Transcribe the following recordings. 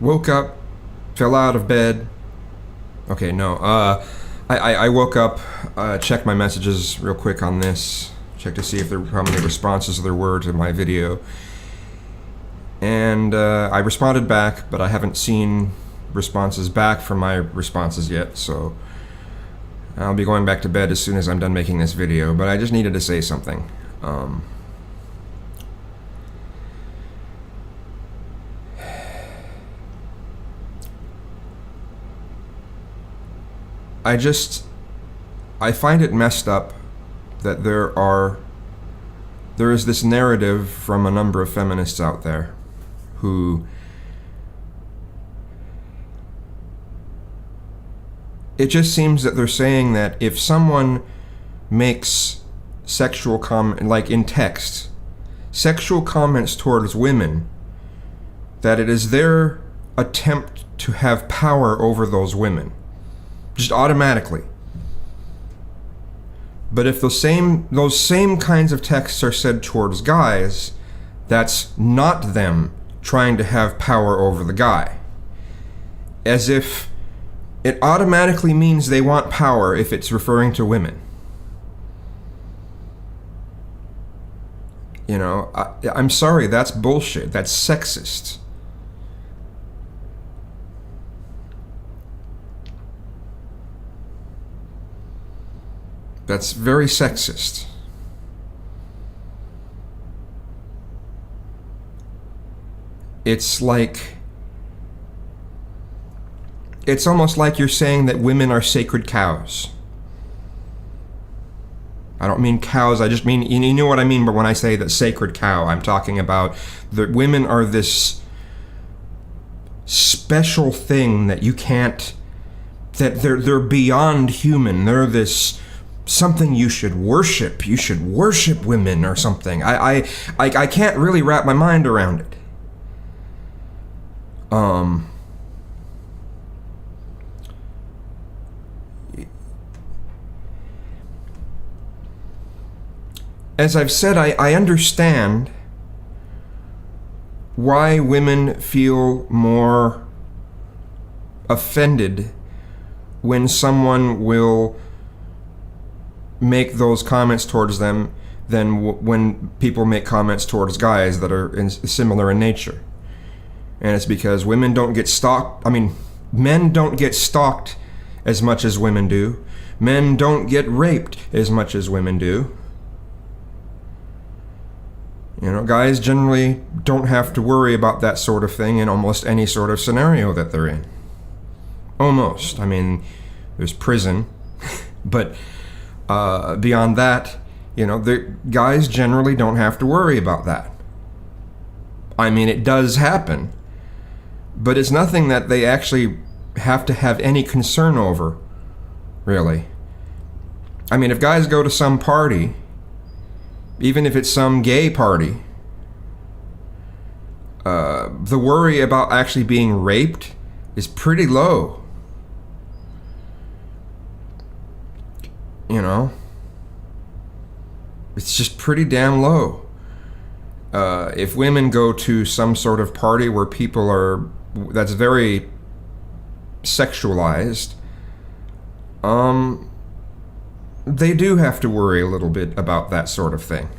Woke up, fell out of bed. Okay, no. I woke up, checked my messages real quick on this, checked to see if how many responses there were to my video. And I responded back, but I haven't seen responses back from my responses yet, so I'll be going back to bed as soon as I'm done making this video. But I just needed to say something. I find it messed up that there is this narrative from a number of feminists out there who it just seems that they're saying that if someone makes sexual comment, like in text, sexual comments towards women, that it is their attempt to have power over those women. Just automatically. But if those same kinds of texts are said towards guys, that's not them trying to have power over the guy. As if it automatically means they want power if it's referring to women. You know, I'm sorry, that's bullshit. That's sexist. That's very sexist. It's almost like you're saying that women are sacred cows. I don't mean cows, I just mean, you know what I mean, but when I say that sacred cow, I'm talking about that women are this special thing that you can't, that they're beyond human. They're this something you should worship. You should worship women or something. I can't really wrap my mind around it. As I've said, I understand why women feel more offended when someone will make those comments towards them than when people make comments towards guys that are similar in nature. And it's because women don't get stalked. I mean, men don't get stalked as much as women do. Men don't get raped as much as women do. You know, guys generally don't have to worry about that sort of thing in almost any sort of scenario that they're in. Almost. I mean, there's prison, but beyond that, you know, the guys generally don't have to worry about that. I mean, it does happen, but it's nothing that they actually have to have any concern over, really. I mean, if guys go to some party, even if it's some gay party, the worry about actually being raped is pretty low. You know, it's just pretty damn low. If women go to some sort of party where people are, that's very sexualized, they do have to worry a little bit about that sort of thing.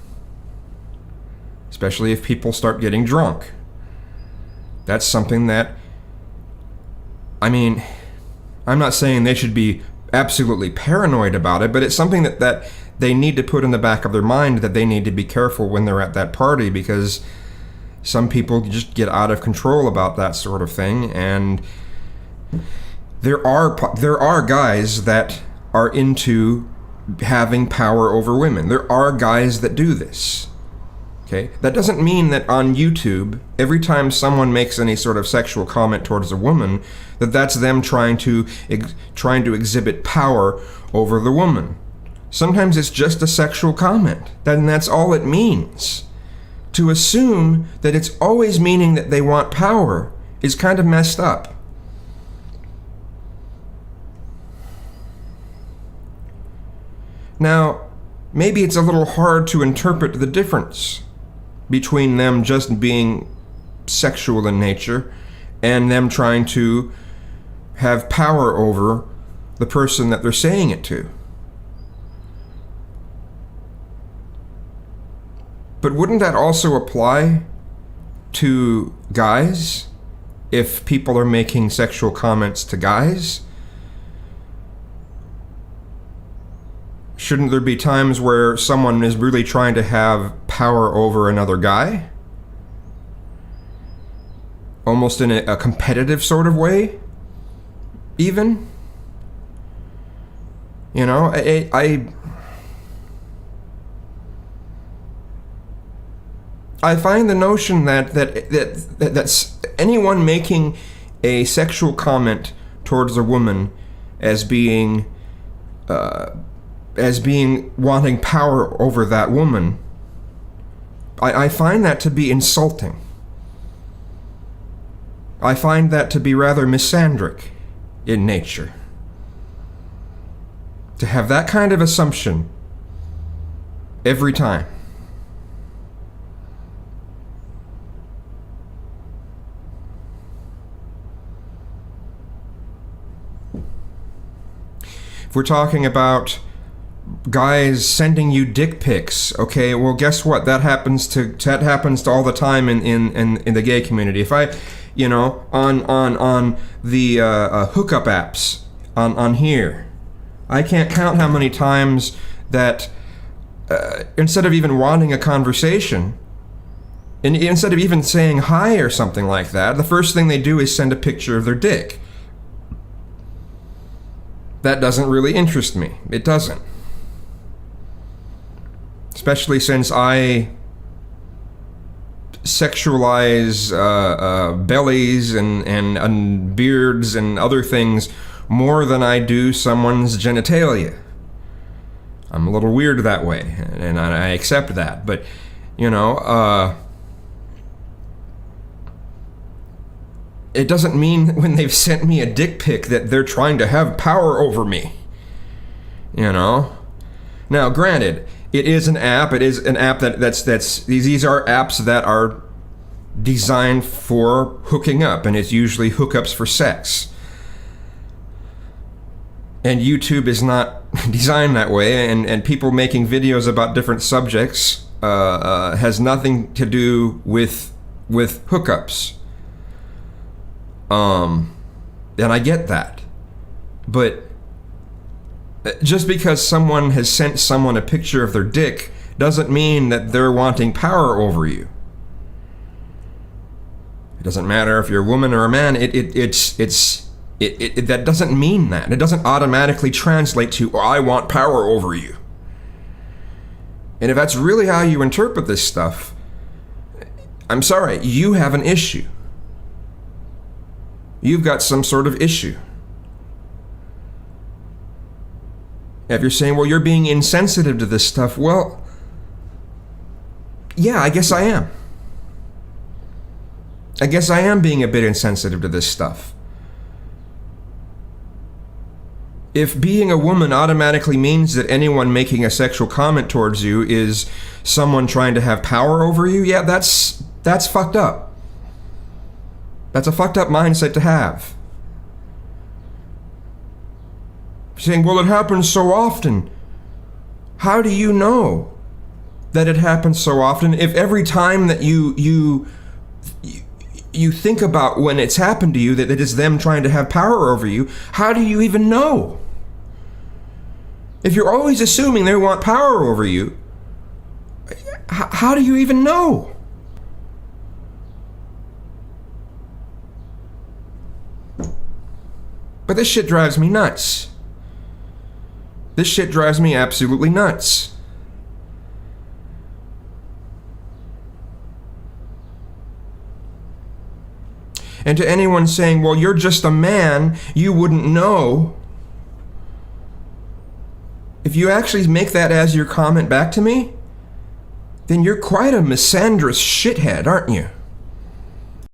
Especially if people start getting drunk. That's something that, I mean, I'm not saying they should be absolutely paranoid about it, but it's something that they need to put in the back of their mind, that they need to be careful when they're at that party, because some people just get out of control about that sort of thing. And there are guys that are into having power over women. There are guys that do this. Okay? That doesn't mean that on YouTube, every time someone makes any sort of sexual comment towards a woman, that's them trying to exhibit power over the woman. Sometimes it's just a sexual comment. And that's all it means. To assume that it's always meaning that they want power is kind of messed up. Now, maybe it's a little hard to interpret the difference between them just being sexual in nature and them trying to have power over the person that they're saying it to. But wouldn't that also apply to guys if people are making sexual comments to guys? Shouldn't there be times where someone is really trying to have power over another guy? Almost in a competitive sort of way, even? You know, I find the notion that's anyone making a sexual comment towards a woman as being wanting power over that woman, I find that to be insulting. I find that to be rather misandric in nature. To have that kind of assumption every time. If we're talking about guys sending you dick pics, okay, well, guess what? That happens to all the time in the gay community. If I, you know, on the hookup apps on here, I can't count how many times that instead of even wanting a conversation, and instead of even saying hi or something like that, the first thing they do is send a picture of their dick. That doesn't really interest me. It doesn't. Especially since I sexualize bellies and beards and other things more than I do someone's genitalia. I'm a little weird that way, and I accept that. But, you know, it doesn't mean when they've sent me a dick pic that they're trying to have power over me. You know? Now, granted, it is an app. It is an app that's these are apps that are designed for hooking up, and it's usually hookups for sex. And YouTube is not designed that way, and people making videos about different subjects has nothing to do with hookups. And I get that. But just because someone has sent someone a picture of their dick doesn't mean that they're wanting power over you. It doesn't matter if you're a woman or a man. That doesn't mean that. It doesn't automatically translate to, oh, I want power over you. And if that's really how you interpret this stuff, I'm sorry, you have an issue. You've got some sort of issue. If you're saying, well, you're being insensitive to this stuff, well, yeah, I guess I am. I guess I am being a bit insensitive to this stuff. If being a woman automatically means that anyone making a sexual comment towards you is someone trying to have power over you, yeah, that's fucked up. That's a fucked up mindset to have. Saying, well, it happens so often. How do you know that it happens so often if every time that you think about when it's happened to you that it is them trying to have power over you, how do you even know? If you're always assuming they want power over you, how do you even know? But this shit drives me nuts. This shit drives me absolutely nuts. And to anyone saying, well, you're just a man, you wouldn't know. If you actually make that as your comment back to me, then you're quite a misandrous shithead, aren't you?